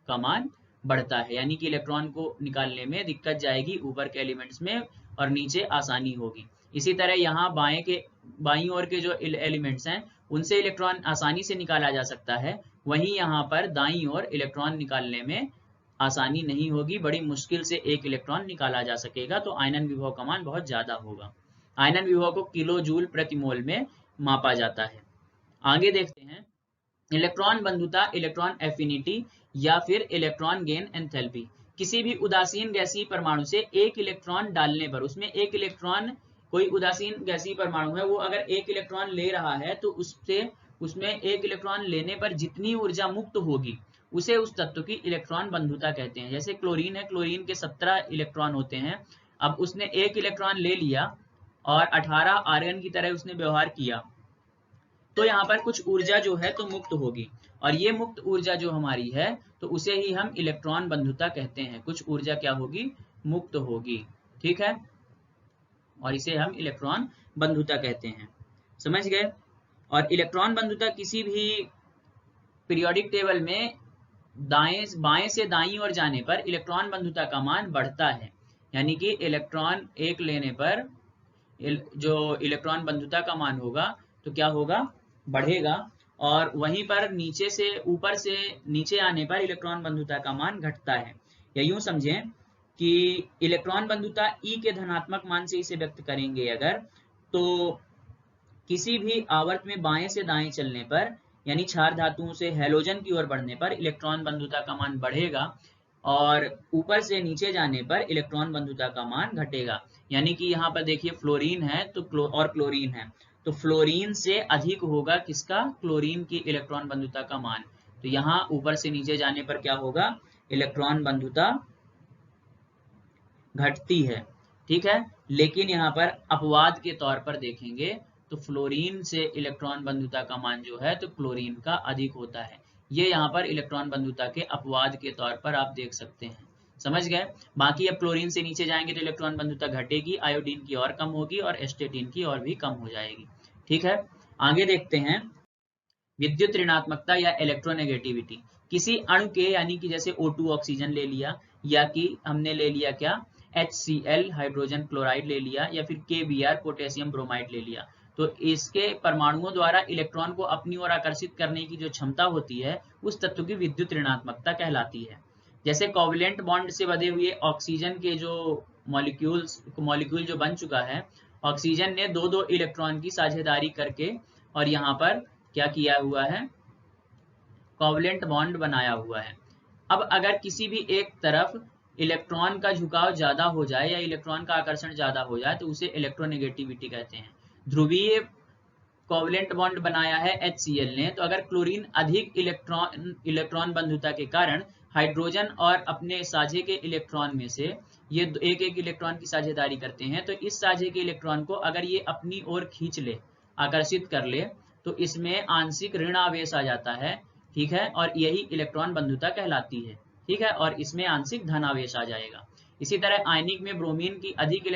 का मान बढ़ता है, यानी कि इलेक्ट्रॉन को निकालने में दिक्कत जाएगी ऊपर के एलिमेंट्स में और नीचे आसानी होगी। इसी तरह यहाँ बाईं ओर के जो एलिमेंट्स हैं उनसे इलेक्ट्रॉन आसानी से निकाला जा सकता है, वहीं यहाँ पर दाईं ओर इलेक्ट्रॉन निकालने में आसानी नहीं होगी, बड़ी मुश्किल से एक इलेक्ट्रॉन निकाला जा सकेगा, तो आयनन विभव का मान बहुत ज्यादा होगा। आयनन विभव को किलो जूल प्रति मोल में मापा जाता है। आगे देखते हैं इलेक्ट्रॉन बंधुता, इलेक्ट्रॉन एफिनिटी या फिर इलेक्ट्रॉन गेन एंथैल्पी। किसी भी उदासीन गैसीय परमाणु से एक इलेक्ट्रॉन डालने पर, उसमें एक इलेक्ट्रॉन, कोई उदासीन गैसीय परमाणु है वो अगर एक इलेक्ट्रॉन ले रहा है तो उसमें एक इलेक्ट्रॉन लेने पर जितनी ऊर्जा मुक्त होगी उसे उस तत्व की इलेक्ट्रॉन बंधुता कहते हैं। जैसे क्लोरीन है, क्लोरीन के 17 इलेक्ट्रॉन होते हैं, अब उसने एक इलेक्ट्रॉन ले लिया और 18 आर्गन की तरह उसने व्यवहार किया, तो यहाँ पर कुछ ऊर्जा जो है तो मुक्त होगी, और ये मुक्त ऊर्जा जो हमारी है तो उसे ही हम इलेक्ट्रॉन बंधुता कहते हैं। कुछ ऊर्जा क्या होगी, मुक्त होगी। ठीक है, और इसे हम इलेक्ट्रॉन बंधुता कहते हैं, समझ गए। और इलेक्ट्रॉन बंधुता किसी भी पीरियोडिक टेबल में बाएं से दाईं ओर जाने पर इलेक्ट्रॉन बंधुता का मान बढ़ता है, यानी कि इलेक्ट्रॉन एक लेने पर जो इलेक्ट्रॉन बंधुता का मान होगा तो क्या होगा, बढ़ेगा। और वहीं पर नीचे से ऊपर से नीचे आने पर इलेक्ट्रॉन बंधुता का मान घटता है। या यूं समझें कि इलेक्ट्रॉन बंधुता E के धनात्मक मान से इसे व्यक्त करेंगे अगर, तो किसी भी आवर्त में बाएं से दाएं चलने पर, यानी क्षार धातुओं से हैलोजन की ओर बढ़ने पर इलेक्ट्रॉन बंधुता का मान बढ़ेगा, और ऊपर से नीचे जाने पर इलेक्ट्रॉन बंधुता का मान घटेगा। यानी कि यहाँ पर देखिए फ्लोरीन है तो और क्लोरीन है, तो फ्लोरीन से अधिक होगा किसका, क्लोरीन की इलेक्ट्रॉन बंधुता का मान। तो यहाँ ऊपर से नीचे जाने पर क्या होगा, इलेक्ट्रॉन बंधुता घटती है। ठीक है। लेकिन यहाँ पर अपवाद के तौर पर देखेंगे तो फ्लोरीन से इलेक्ट्रॉन बंधुता का मान जो है तो क्लोरीन का अधिक होता है। ये यहाँ पर इलेक्ट्रॉन बंधुता के अपवाद के तौर पर आप देख सकते हैं। समझ गए। बाकी अब क्लोरीन से नीचे जाएंगे तो इलेक्ट्रॉन बंधुता घटेगी, आयोडीन की और कम होगी और एस्टेटिन की और भी कम हो जाएगी। ठीक है, आगे देखते हैं विद्युत ऋणात्मकता या इलेक्ट्रोनेगेटिविटी। किसी अणु के यानी कि जैसे O2 ऑक्सीजन ले लिया, या कि हमने ले लिया क्या HCl हाइड्रोजन क्लोराइड ले लिया, या फिर KBr पोटेशियम ब्रोमाइड ले लिया, तो इसके परमाणुओं द्वारा इलेक्ट्रॉन को अपनी ओर आकर्षित करने की जो क्षमता होती है उस तत्व की विद्युत ऋणात्मकता कहलाती है। जैसे कोवलेंट बॉन्ड से बंधे हुए ऑक्सीजन के जो मॉलिक्यूल जो बन चुका है, ऑक्सीजन ने दो दो इलेक्ट्रॉन की साझेदारी करके और यहाँ पर क्या किया हुआ है, कोवलेंट बॉन्ड बनाया हुआ है। अब अगर किसी भी एक तरफ इलेक्ट्रॉन का झुकाव ज्यादा हो जाए या इलेक्ट्रॉन का आकर्षण ज्यादा हो जाए तो उसे इलेक्ट्रोनेगेटिविटी कहते हैं। ध्रुवीय कोवलेंट बॉन्ड बनाया है HCl ने, तो अगर क्लोरीन अधिक इलेक्ट्रॉन बंधुता के कारण हाइड्रोजन और अपने साझे के इलेक्ट्रॉन में से ये एक एक इलेक्ट्रॉन की साझेदारी करते हैं, तो इस साझे के इलेक्ट्रॉन को अगर ये अपनी ओर खींच ले, आकर्षित कर ले, तो इसमें आंशिक ऋण आवेश आ जाता है। ठीक है, और यही इलेक्ट्रॉन बंधुता कहलाती है। ठीक है, और इसमें आंशिक धन आवेश आ जाएगा। इसी तरह आयनिक में ब्रोमीन की अधिक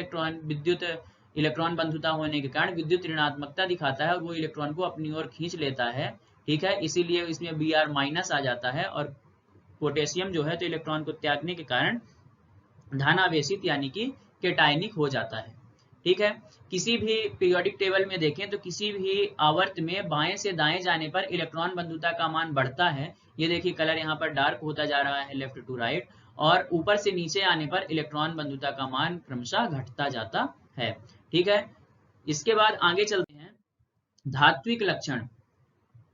इलेक्ट्रॉन बंधुता होने के कारण विद्युत ऋणात्मकता दिखाता है और वो इलेक्ट्रॉन को अपनी ओर खींच लेता है। ठीक है, इसीलिए इसमें Br माइनस आ जाता है, और पोटेशियम जो है तो इलेक्ट्रॉन को त्यागने के कारण धनावेशित यानी कि केटायनिक हो जाता है। ठीक है, किसी भी पीरियोडिक टेबल में देखें तो किसी भी आवर्त में बाएं से दाएं जाने पर इलेक्ट्रॉन बंधुता का मान बढ़ता है। ये देखिए कलर यहाँ पर डार्क होता जा रहा है लेफ्ट टू राइट, और ऊपर से नीचे आने पर इलेक्ट्रॉन बंधुता का मान क्रमशः घटता जाता है। ठीक है, इसके बाद आगे चलते हैं धात्विक लक्षण।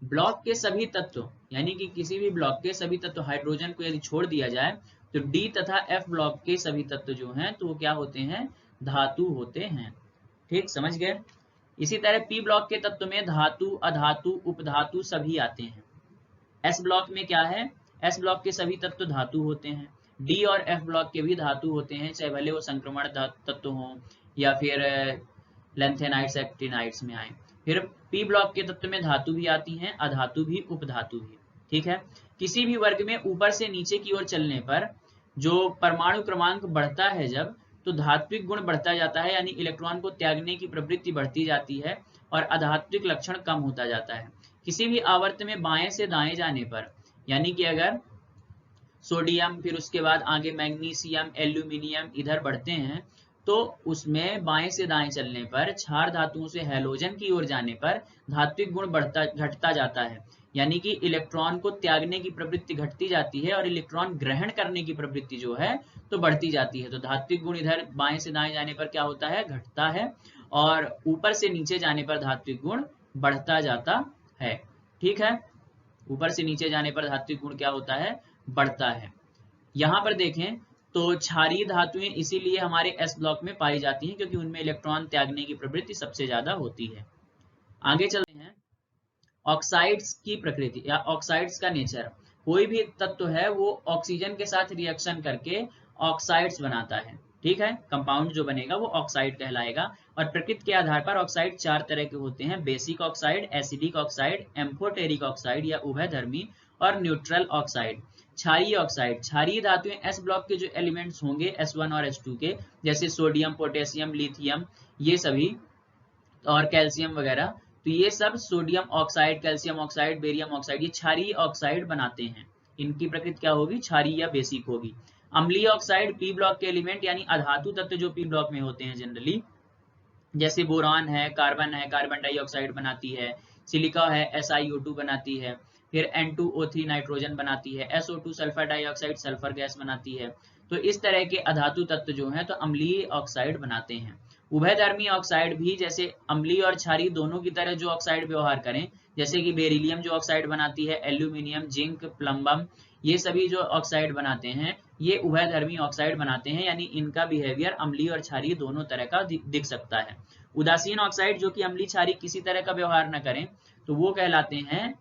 ब्लॉक के सभी तत्व यानी कि किसी भी ब्लॉक के सभी तत्व हाइड्रोजन को यदि छोड़ दिया जाए तो डी तथा एफ ब्लॉक के सभी तत्व जो हैं तो वो क्या होते हैं, धातु होते हैं। ठीक, समझ गए। इसी तरह पी ब्लॉक के तत्व में धातु, अधातु, उपधातु सभी आते हैं। एस ब्लॉक में क्या है, एस ब्लॉक के सभी तत्व धातु होते हैं। डी और एफ ब्लॉक के भी धातु होते हैं, चाहे भले वो संक्रमण तत्व हो या फिर लेंथेनाइट्स एक्टिनाइट्स में आए। फिर पी ब्लॉक के तत्व में धातु भी आती हैं, अधातु भी, उपधातु भी। ठीक है, किसी भी वर्ग में ऊपर से नीचे की ओर चलने पर जो परमाणु क्रमांक बढ़ता है जब, तो धात्विक गुण बढ़ता जाता है, यानी इलेक्ट्रॉन को त्यागने की प्रवृत्ति बढ़ती जाती है और अधात्विक लक्षण कम होता जाता है। किसी भी आवर्त में बाएं से दाएं जाने पर, यानी कि अगर सोडियम फिर उसके बाद आगे मैग्नीशियम, एल्यूमिनियम इधर बढ़ते हैं, तो उसमें बाएं से दाएं चलने पर क्षार धातुओं से हैलोजन की ओर जाने पर धात्विक गुण घटता जाता है, यानी कि इलेक्ट्रॉन को त्यागने की प्रवृत्ति घटती जाती है और इलेक्ट्रॉन ग्रहण करने की प्रवृत्ति जो है तो बढ़ती जाती है। तो धात्विक गुण इधर बाएं से दाएं जाने पर क्या होता है, घटता है, और ऊपर से नीचे जाने पर धात्विक गुण बढ़ता जाता है। ठीक है, ऊपर से नीचे जाने पर धात्विक गुण क्या होता है, बढ़ता है। यहाँ पर देखें तो क्षारीय धातुएं इसीलिए हमारे एस ब्लॉक में पाई जाती हैं क्योंकि उनमें इलेक्ट्रॉन त्यागने की प्रवृत्ति सबसे ज्यादा होती है। आगे चलते हैं ऑक्साइड्स की प्रकृति या ऑक्साइड्स का नेचर। कोई भी तत्व है वो ऑक्सीजन के साथ रिएक्शन करके ऑक्साइड्स बनाता है। ठीक है, कंपाउंड जो बनेगा वो ऑक्साइड कहलाएगा। और प्रकृति के आधार पर ऑक्साइड चार तरह के होते हैं, basic oxide, acidic oxide, amphoteric oxide या उभयधर्मी, और न्यूट्रल ऑक्साइड। क्षारीय ऑक्साइड, क्षारीय धातुएं एस ब्लॉक के जो एलिमेंट्स होंगे S1 और S2 के, जैसे सोडियम, पोटेशियम, लिथियम, ये सभी, और कैल्शियम वगैरह, तो ये सब sodium oxide, calcium oxide, barium oxide, ये क्षारीय ऑक्साइड बनाते हैं। इनकी प्रकृति क्या होगी, क्षारीय या बेसिक होगी। अम्लीय ऑक्साइड पी ब्लॉक के एलिमेंट यानी अधातु तत्व जो पी ब्लॉक में होते हैं जनरली, जैसे बोरान है, कार्बन डाइऑक्साइड बनाती है, सिलिका है, SiO2 बनाती है, फिर N2O3 नाइट्रोजन बनाती है, SO2 sulphur dioxide sulphur gas बनाती है। तो इस तरह के अधातु तत्व जो हैं तो अम्लीय ऑक्साइड बनाते हैं। उभयधर्मी ऑक्साइड भी जैसे अम्लीय और क्षारीय दोनों की तरह जो ऑक्साइड व्यवहार करें, जैसे कि बेरिलियम जो ऑक्साइड बनाती है, एल्यूमिनियम, जिंक, प्लम्बम, ये सभी जो ऑक्साइड बनाते हैं ये उभयधर्मी ऑक्साइड बनाते हैं, यानी इनका बिहेवियर अम्लीय और क्षारीय दोनों तरह का दिख सकता है। उदासीन ऑक्साइड जो कि अम्लीय क्षारीय किसी तरह का व्यवहार न करें तो वो कहलाते हैं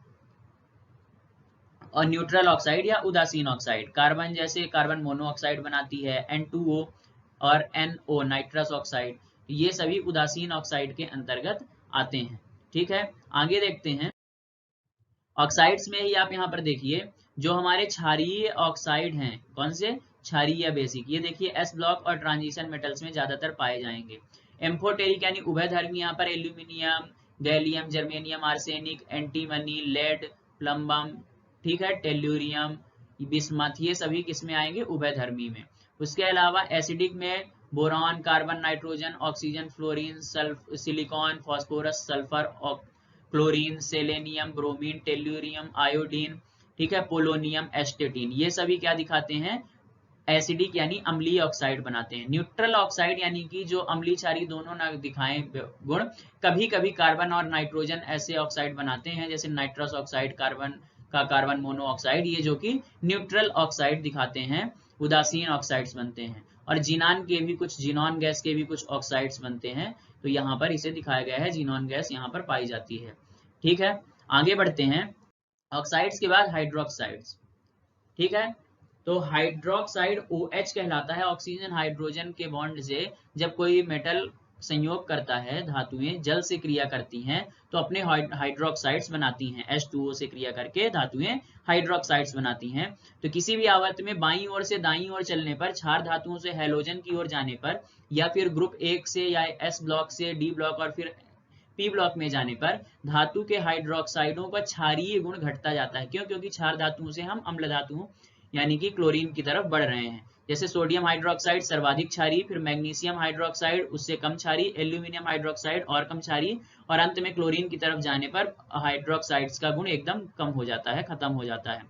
और न्यूट्रल ऑक्साइड या उदासीन ऑक्साइड। कार्बन जैसे कार्बन मोनोऑक्साइड बनाती है, N2O और NO नाइट्रस ऑक्साइड, ये सभी उदासीन ऑक्साइड के अंतर्गत आते हैं। ठीक है, आगे देखते हैं। ऑक्साइड्स में ही आप यहाँ पर देखिए जो हमारे क्षारीय ऑक्साइड हैं, कौन से, क्षारीय बेसिक, ये देखिए S ब्लॉक और ट्रांजिशन मेटल्स में ज्यादातर पाए जाएंगे। एम्फोटेरिक यानी उभयधर्मी, यहाँ पर aluminium, gallium, germanium, arsenic, antimony, lead, plumbum, ठीक है, टेल्यूरियम, बिस्मथ, ये सभी किसमें आएंगे, उभयधर्मी में। उसके अलावा एसिडिक में boron, carbon, nitrogen, oxygen, fluorine, silicon, phosphorus, sulphur, chlorine, selenium, bromine, tellurium, iodine, ठीक है, पोलोनियम, एस्टेटिन, ये सभी क्या दिखाते हैं, एसिडिक यानी अम्लीय ऑक्साइड बनाते हैं। न्यूट्रल ऑक्साइड यानी कि जो अम्लीय क्षारीय दोनों ना दिखाएं गुण, कभी कभी कार्बन और नाइट्रोजन ऐसे ऑक्साइड बनाते हैं, जैसे नाइट्रस ऑक्साइड, कार्बन का कार्बन मोनोऑक्साइड, ये जो कि न्यूट्रल ऑक्साइड दिखाते हैं, उदासीन ऑक्साइड्स बनते हैं। और जीनान के भी कुछ, जीनॉन गैस के भी कुछ ऑक्साइड्स बनते हैं, तो यहाँ पर इसे दिखाया गया है, जीनॉन गैस यहाँ पर पाई जाती है। ठीक है, आगे बढ़ते हैं। ऑक्साइड्स के बाद हाइड्रोक्साइड्स, ठीक है, तो हाइड्रोक्साइड OH कहलाता है। ऑक्सीजन हाइड्रोजन के बॉन्ड से जब कोई मेटल संयोग करता है, धातुएं जल से क्रिया करती हैं तो अपने हाइड्रोक्साइड्स बनाती हैं, H2O से क्रिया करके धातुएं हाइड्रोक्साइड्स बनाती हैं। तो किसी भी आवर्त में बाईं ओर से दाईं ओर चलने पर, क्षार धातुओं से हैलोजन की ओर जाने पर, या फिर ग्रुप 1 से या S ब्लॉक से D ब्लॉक और फिर P ब्लॉक में जाने पर धातु के हाइड्रोक्साइडों का क्षारीय गुण घटता जाता है। क्यों? क्योंकि क्षार धातुओं से हम अम्ल धातुओं यानी कि क्लोरीन की तरफ बढ़ रहे हैं। जैसे सोडियम हाइड्रोक्साइड सर्वाधिक क्षारीय, फिर मैग्नीशियम हाइड्रोक्साइड उससे कम क्षारीय, एल्यूमिनियम हाइड्रोक्साइड और कम क्षारीय, और अंत में क्लोरीन की तरफ जाने पर हाइड्रोक्साइड्स का गुण एकदम कम हो जाता है, खत्म हो जाता है।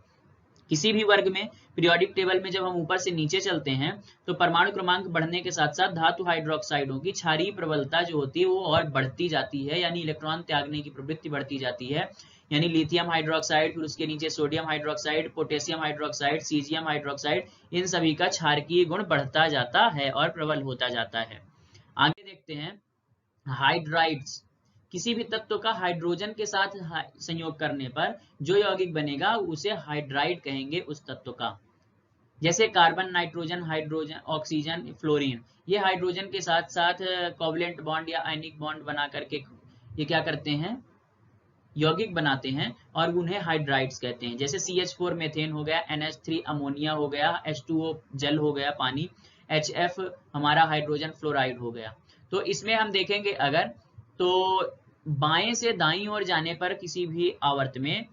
किसी भी वर्ग में पीरियोडिक टेबल में जब हम ऊपर से नीचे चलते हैं तो परमाणु क्रमांक बढ़ने के साथ साथ धातु हाइड्रोक्साइडों की क्षारीय प्रबलता जो होती है वो और बढ़ती जाती है, यानी इलेक्ट्रॉन त्यागने की प्रवृत्ति बढ़ती जाती है। यानी लिथियम हाइड्रोक्साइड, फिर उसके नीचे sodium hydroxide, potassium hydroxide, caesium hydroxide, इन सभी का क्षारकीय गुण बढ़ता जाता है और प्रबल होता जाता है। आगे देखते हैं हाइड्राइड्स। किसी भी तत्व का हाइड्रोजन के साथ संयोग करने पर जो यौगिक बनेगा उसे हाइड्राइड कहेंगे उस तत्व का। जैसे carbon, nitrogen, hydrogen, oxygen, fluorine, ये हाइड्रोजन के साथ साथ कोवलेंट बॉन्ड या आयनिक बॉन्ड बना करके ये क्या करते हैं, यौगिक बनाते हैं और उन्हें हाइड्राइड्स कहते हैं। जैसे CH4 मेथेन हो गया, NH3 अमोनिया हो गया, H2O जल हो गया पानी, HF हमारा हाइड्रोजन फ्लोराइड हो गया। तो इसमें हम देखेंगे अगर, तो बाएं से दाईं ओर जाने पर किसी भी आवर्त में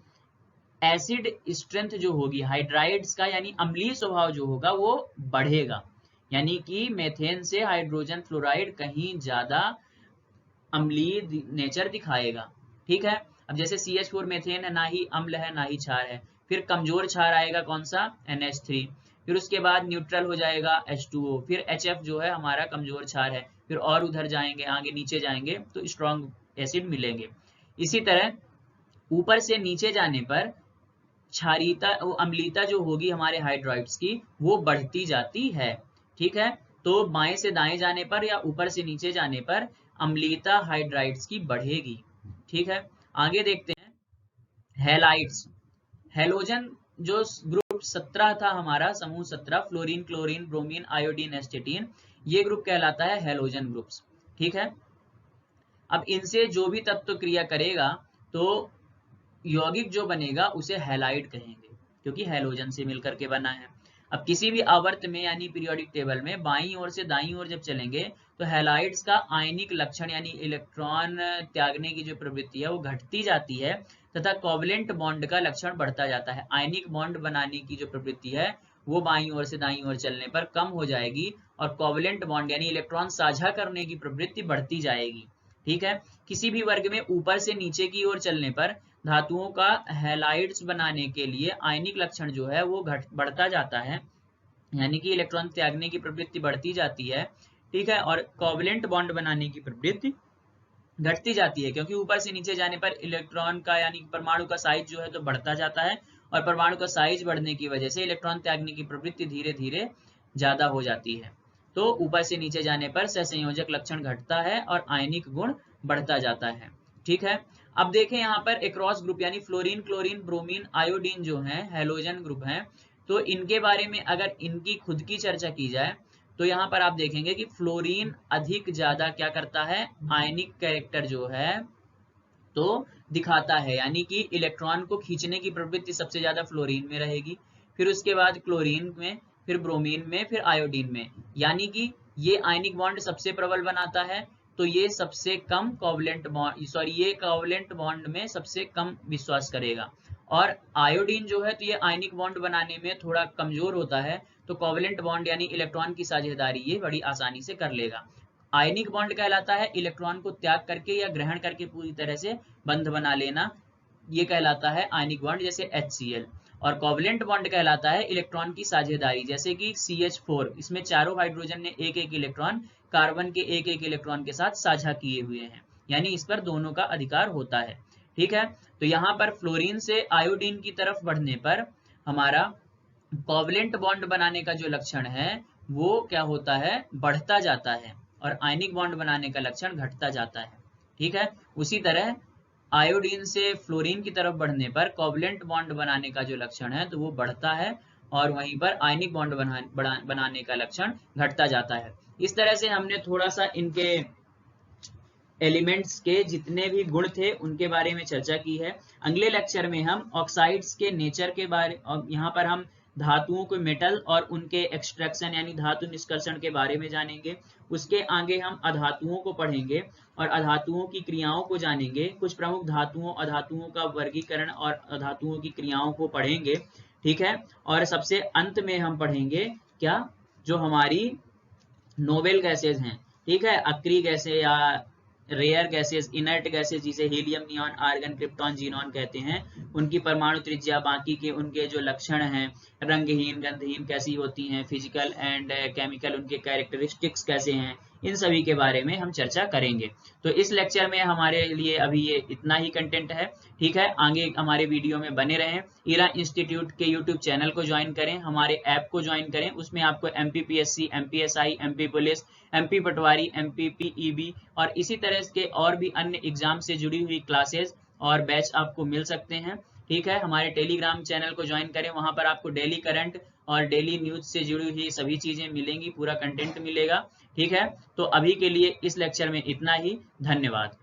एसिड स्ट्रेंथ जो होगी हाइड्राइड्स का, यानी अम्लीय स्वभाव जो होगा वो बढ़ेगा, यानी कि मेथेन से हाइड्रोजन फ्लोराइड कहीं ज्यादा अम्लीय नेचर दिखाएगा। ठीक है, अब जैसे CH4 मेथेन है, ना ही अम्ल है ना ही क्षार है, फिर कमजोर क्षार आएगा कौन सा, NH3, फिर उसके बाद न्यूट्रल हो जाएगा H2O, फिर HF जो है हमारा कमजोर क्षार है, फिर और उधर जाएंगे, आगे नीचे जाएंगे तो स्ट्रॉन्ग एसिड मिलेंगे। इसी तरह ऊपर से नीचे जाने पर क्षारीयता, अम्लीयता जो होगी हमारे हाइड्राइड्स की वो बढ़ती जाती है। ठीक है, तो बाएं से दाएं जाने पर या ऊपर से नीचे जाने पर अम्लीयता हाइड्राइड्स की बढ़ेगी। ठीक है, आगे देखते हैं हैलाइड्स। हैलोजन जो ग्रुप 17 था हमारा, समूह 17, फ्लोरीन, क्लोरीन, ब्रोमीन, आयोडीन, एस्टेटिन, ये ग्रुप कहलाता है हैलोजन ग्रुप्स। ठीक है, अब इनसे जो भी तत्व क्रिया करेगा तो यौगिक जो बनेगा उसे हैलाइड कहेंगे, क्योंकि हैलोजन से मिलकर के बना है। अब किसी भी आवर्त में यानी पीरियोडिक टेबल में बाईं ओर से दाईं ओर जब चलेंगे तो हैलाइड्स का आयनिक लक्षण यानी इलेक्ट्रॉन त्यागने की जो प्रवृत्ति है वो घटती जाती है, तथा कोवलेंट बॉन्ड का लक्षण बढ़ता जाता है। आयनिक बॉन्ड बनाने की जो प्रवृत्ति है वो बाईं ओर से दाईं ओर चलने पर कम हो जाएगी और कोवलेंट बॉन्ड यानी इलेक्ट्रॉन साझा करने की प्रवृत्ति बढ़ती जाएगी। ठीक है, किसी भी वर्ग में ऊपर से नीचे की ओर चलने पर धातुओं का हैलाइड्स बनाने के लिए आयनिक लक्षण जो है वो बढ़ता जाता है, यानी कि इलेक्ट्रॉन त्यागने की प्रवृत्ति बढ़ती जाती है। ठीक है, और कोवलेंट बॉन्ड बनाने की प्रवृत्ति घटती जाती है, क्योंकि ऊपर से नीचे जाने पर इलेक्ट्रॉन का यानी परमाणु का साइज जो है तो बढ़ता जाता है, और परमाणु का साइज बढ़ने की वजह से इलेक्ट्रॉन त्यागने की प्रवृत्ति धीरे धीरे ज्यादा हो जाती है। तो ऊपर से नीचे जाने पर सहसंयोजक लक्षण घटता है और आयनिक गुण बढ़ता जाता है। ठीक है, अब देखें यहाँ पर एक्रोस ग्रुप यानी फ्लोरीन, क्लोरीन, ब्रोमीन, आयोडीन जो है हैलोजन ग्रुप हैं, तो इनके बारे में अगर इनकी खुद की चर्चा की जाए तो यहाँ पर आप देखेंगे कि फ्लोरीन अधिक ज्यादा क्या करता है, आयनिक कैरेक्टर जो है तो दिखाता है, यानी कि इलेक्ट्रॉन को खींचने की प्रवृत्ति सबसे ज्यादा फ्लोरीन में रहेगी, फिर उसके बाद क्लोरीन में, फिर ब्रोमीन में, फिर आयोडीन में, यानी कि ये आयनिक बॉन्ड सबसे प्रबल बनाता है, तो ये सबसे कम कोवलेंट बॉन्ड, सॉरी ये कोवलेंट बॉन्ड में सबसे कम विश्वास करेगा। और आयोडीन जो है तो ये आयनिक बॉन्ड बनाने में थोड़ा कमजोर होता है, तो कोवलेंट बॉन्ड यानी इलेक्ट्रॉन की साझेदारी ये बड़ी आसानी से कर लेगा। आयनिक बॉन्ड कहलाता है इलेक्ट्रॉन को त्याग करके या ग्रहण करके पूरी तरह से बंध बना लेना, ये कहलाता है आयनिक बॉन्ड, जैसे HCl। और कोवलेंट बॉन्ड कहलाता है इलेक्ट्रॉन की साझेदारी, जैसे कि CH4, इसमें चारों हाइड्रोजन ने एक एक इलेक्ट्रॉन कार्बन के एक एक इलेक्ट्रॉन के साथ साझा किए हुए हैं, यानी इस पर दोनों का अधिकार होता है। ठीक है, तो यहाँ पर फ्लोरीन से आयोडीन की तरफ बढ़ने पर हमारा कोवलेंट बॉन्ड बनाने का जो लक्षण है वो क्या होता है, बढ़ता जाता है, और आयनिक बॉन्ड बनाने का लक्षण घटता जाता है। ठीक है, उसी तरह आयोडीन से फ्लोरीन की तरफ बढ़ने पर कोवलेंट बॉन्ड बनाने का जो लक्षण है तो वो बढ़ता है, और वहीं पर आयनिक बॉन्ड बनाने का लक्षण घटता जाता है। इस तरह से हमने थोड़ा सा इनके एलिमेंट्स के जितने भी गुण थे उनके बारे में चर्चा की है। अगले लेक्चर में हम ऑक्साइड्स के नेचर के बारे, और यहाँ पर हम धातुओं को, मेटल और उनके एक्सट्रैक्शन यानी धातु निष्कर्षण के बारे में जानेंगे। उसके आगे हम अधातुओं को पढ़ेंगे और अधातुओं की क्रियाओं को जानेंगे। कुछ प्रमुख धातुओं, अधातुओं का वर्गीकरण और अधातुओं की क्रियाओं को पढ़ेंगे। ठीक है, और सबसे अंत में हम पढ़ेंगे क्या, जो हमारी नोबेल गैसेज हैं, ठीक है, अक्रिय गैसें या रेयर गैसेस, इनर्ट गैसेस जिसे helium, neon, argon, krypton, xenon कहते हैं, उनकी परमाणु त्रिज्या, बाकी के उनके जो लक्षण हैं, रंगहीन, गंधहीन कैसी होती हैं, फिजिकल एंड केमिकल उनके कैरेक्टरिस्टिक्स कैसे हैं, इन सभी के बारे में हम चर्चा करेंगे। तो इस लेक्चर में हमारे लिए अभी ये इतना ही कंटेंट है। ठीक है, आगे हमारे वीडियो में बने रहें। ईरा इंस्टीट्यूट के यूट्यूब चैनल को ज्वाइन करें, हमारे ऐप को ज्वाइन करें, उसमें आपको MPPSC, MPSI, MP police, MP पटवारी, MPPEB और इसी तरह के और भी अन्य एग्जाम से जुड़ी हुई क्लासेस और बैच आपको मिल सकते हैं। ठीक है, हमारे टेलीग्राम चैनल को ज्वाइन करें, वहां पर आपको डेली करंट और डेली न्यूज से जुड़ी हुई सभी चीजें मिलेंगी, पूरा कंटेंट मिलेगा। ठीक है, तो अभी के लिए इस लेक्चर में इतना ही। धन्यवाद।